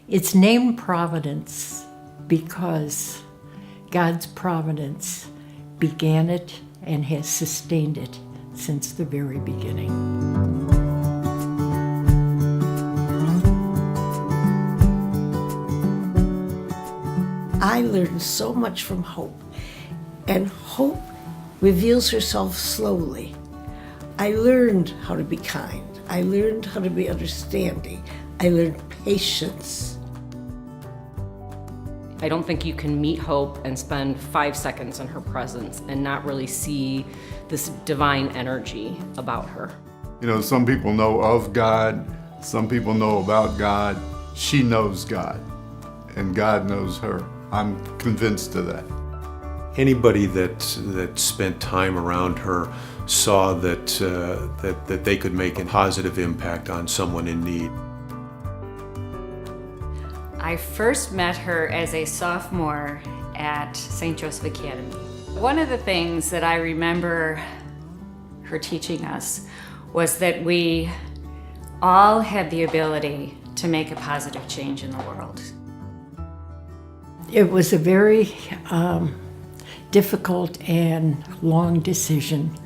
It's named Providence because God's providence began it and has sustained it since the very beginning. I learned so much from Hope, and Hope reveals herself slowly. I learned how to be kind. I learned how to be understanding. I learned patience. I don't think you can meet Hope and spend 5 seconds in her presence and not really see this divine energy about her. You know, some people know of God, some people know about God. She knows God, and God knows her. I'm convinced of that. Anybody that spent time around her saw that they could make a positive impact on someone in need. I first met her as a sophomore at St. Joseph Academy. One of the things that I remember her teaching us was that we all had the ability to make a positive change in the world. It was a very difficult and long decision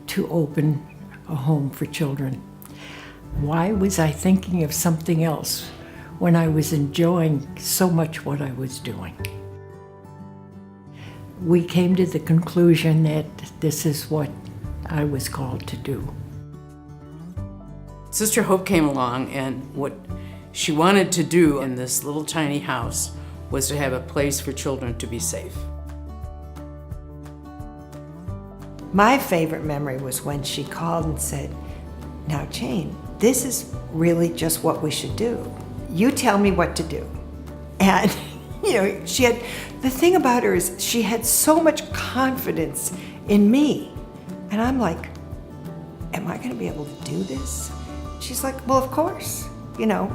to open a home for children. Why was I thinking of something else when I was enjoying so much what I was doing? We came to the conclusion that this is what I was called to do. Sister Hope came along, and what she wanted to do in this little tiny house was to have a place for children to be safe. My favorite memory was when she called and said, "Now, Jane, this is really just what we should do. You tell me what to do." And, the thing about her is she had so much confidence in me. And I'm like, am I going to be able to do this? She's like, well, of course.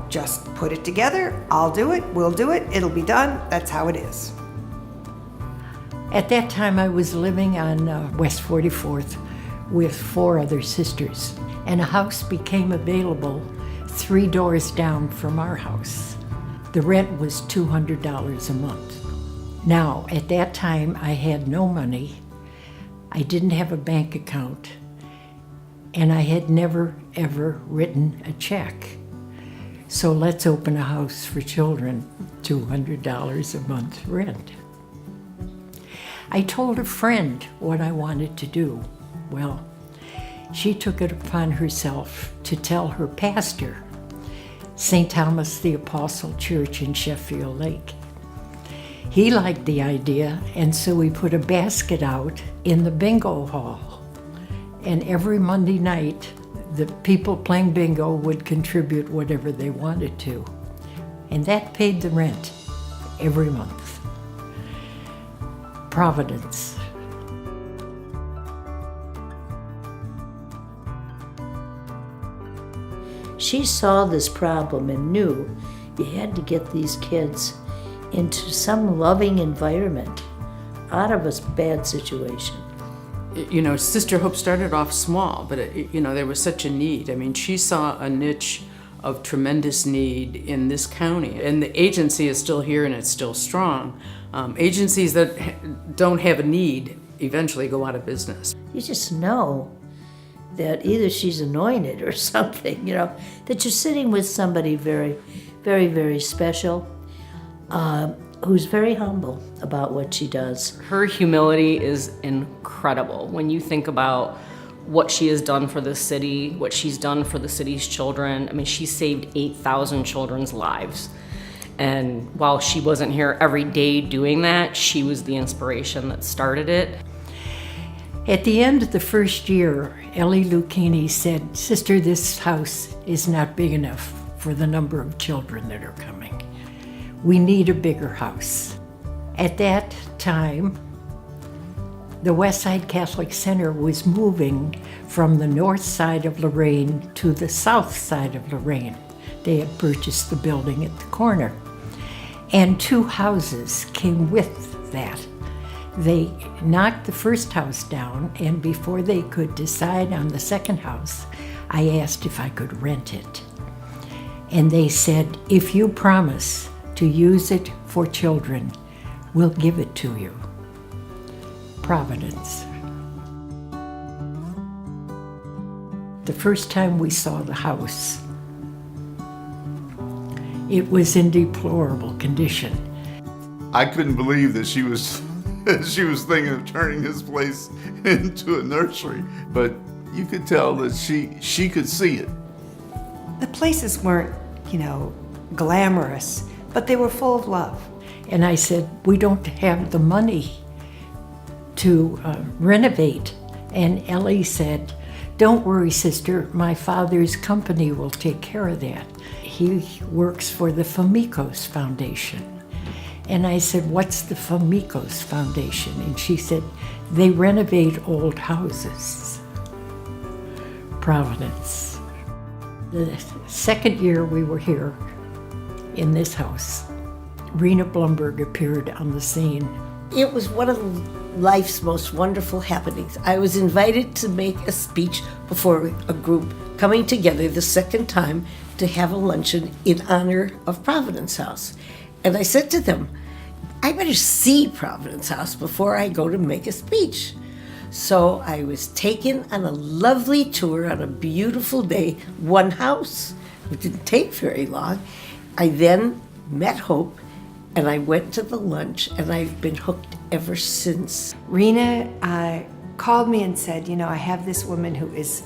Just put it together. I'll do it. We'll do it. It'll be done. That's how it is. At that time, I was living on West 44th with 4 other sisters, and a house became available 3 doors down from our house. The rent was $200 a month. Now, at that time, I had no money. I didn't have a bank account, and I had never, ever written a check. So let's open a house for children, $200 a month rent. I told a friend what I wanted to do. Well, she took it upon herself to tell her pastor, St. Thomas the Apostle Church in Sheffield Lake. He liked the idea, and so we put a basket out in the bingo hall. And every Monday night, the people playing bingo would contribute whatever they wanted to. And that paid the rent every month. Providence. She saw this problem and knew you had to get these kids into some loving environment out of a bad situation. Sister Hope started off small, but there was such a need. I mean, she saw a niche of tremendous need in this county, and the agency is still here and it's still strong. Agencies that don't have a need eventually go out of business. You just know that either she's anointed or something, that you're sitting with somebody very, very, very special, who's very humble about what she does. Her humility is incredible when you think about what she has done for the city, what she's done for the city's children. I mean, she saved 8,000 children's lives. And while she wasn't here every day doing that, she was the inspiration that started it. At the end of the first year, Ellie Lucchini said, "Sister, this house is not big enough for the number of children that are coming. We need a bigger house." At that time, the Westside Catholic Center was moving from the north side of Lorraine to the south side of Lorraine. They had purchased the building at the corner. And 2 houses came with that. They knocked the first house down, and before they could decide on the second house, I asked if I could rent it. And they said, if you promise to use it for children, we'll give it to you. Providence. The first time we saw the house, it was in deplorable condition. I couldn't believe that she was thinking of turning this place into a nursery, but you could tell that she could see it. The places weren't, glamorous, but they were full of love. And I said, we don't have the money to renovate. And Ellie said, don't worry, sister, my father's company will take care of that. He works for the Famicos Foundation. And I said, what's the Famicos Foundation? And she said, they renovate old houses. Providence. The second year we were here in this house, Rena Blumberg appeared on the scene. It was one of life's most wonderful happenings. I was invited to make a speech before a group coming together the second time to have a luncheon in honor of Providence House. And I said to them, I better see Providence House before I go to make a speech. So I was taken on a lovely tour on a beautiful day, one house. It didn't take very long. I then met Hope, and I went to the lunch, and I've been hooked ever since. Rena called me and said, I have this woman who is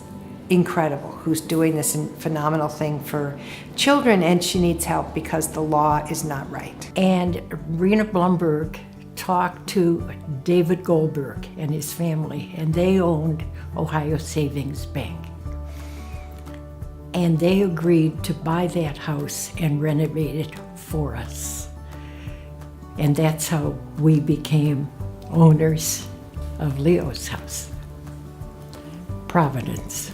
incredible, who's doing this phenomenal thing for children, and she needs help because the law is not right. And Rena Blumberg talked to David Goldberg and his family, and they owned Ohio Savings Bank. And they agreed to buy that house and renovate it for us. And that's how we became owners of Leo's house. Providence.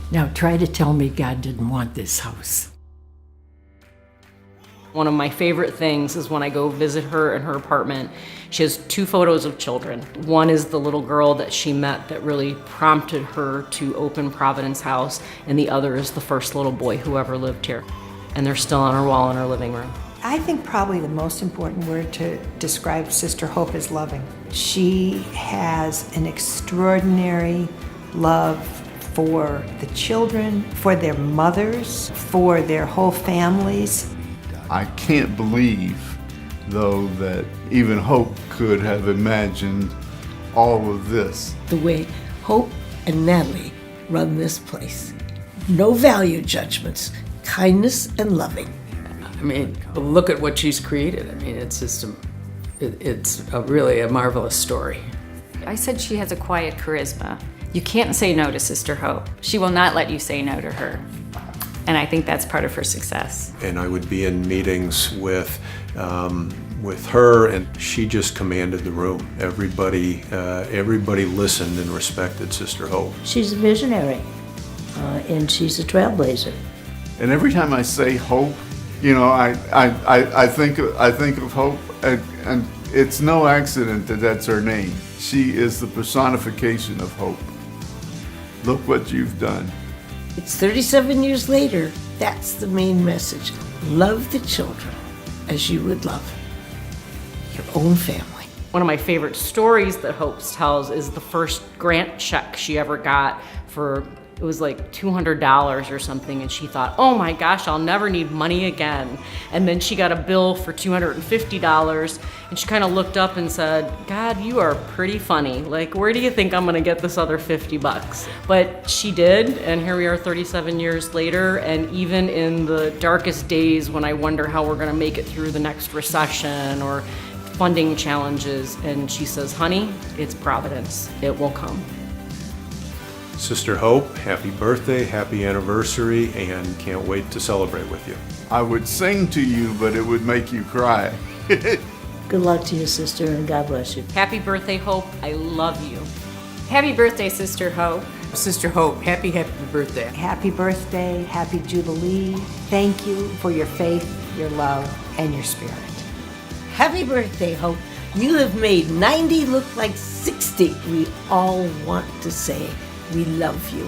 Now try to tell me God didn't want this house. One of my favorite things is when I go visit her in her apartment, she has 2 photos of children. One is the little girl that she met that really prompted her to open Providence House, and the other is the first little boy who ever lived here. And they're still on her wall in her living room. I think probably the most important word to describe Sister Hope is loving. She has an extraordinary love for the children, for their mothers, for their whole families. I can't believe, though, that even Hope could have imagined all of this. The way Hope and Natalie run this place. No value judgments, kindness and loving. I mean, look at what she's created. I mean, it's just really a marvelous story. I said she has a quiet charisma. You can't say no to Sister Hope. She will not let you say no to her. And I think that's part of her success. And I would be in meetings with her, and she just commanded the room. Everybody listened and respected Sister Hope. She's a visionary, and she's a trailblazer. And every time I say Hope, I think of Hope, and it's no accident that that's her name. She is the personification of hope. Look what you've done. It's 37 years later. That's the main message. Love the children as you would love your own family. One of my favorite stories that Hope tells is the first grant check she ever got for, it was like $200 or something, and she thought, oh my gosh, I'll never need money again. And then she got a bill for $250, and she kind of looked up and said, God, you are pretty funny. Like, where do you think I'm gonna get this other $50? But she did, and here we are 37 years later, and even in the darkest days when I wonder how we're gonna make it through the next recession or funding challenges, and she says, honey, it's Providence, it will come. Sister Hope, happy birthday, happy anniversary, and can't wait to celebrate with you. I would sing to you, but it would make you cry. Good luck to you, sister, and God bless you. Happy birthday, Hope, I love you. Happy birthday, Sister Hope. Sister Hope, happy birthday. Happy birthday, happy Jubilee. Thank you for your faith, your love, and your spirit. Happy birthday, Hope. You have made 90 look like 60. We all want to say we love you.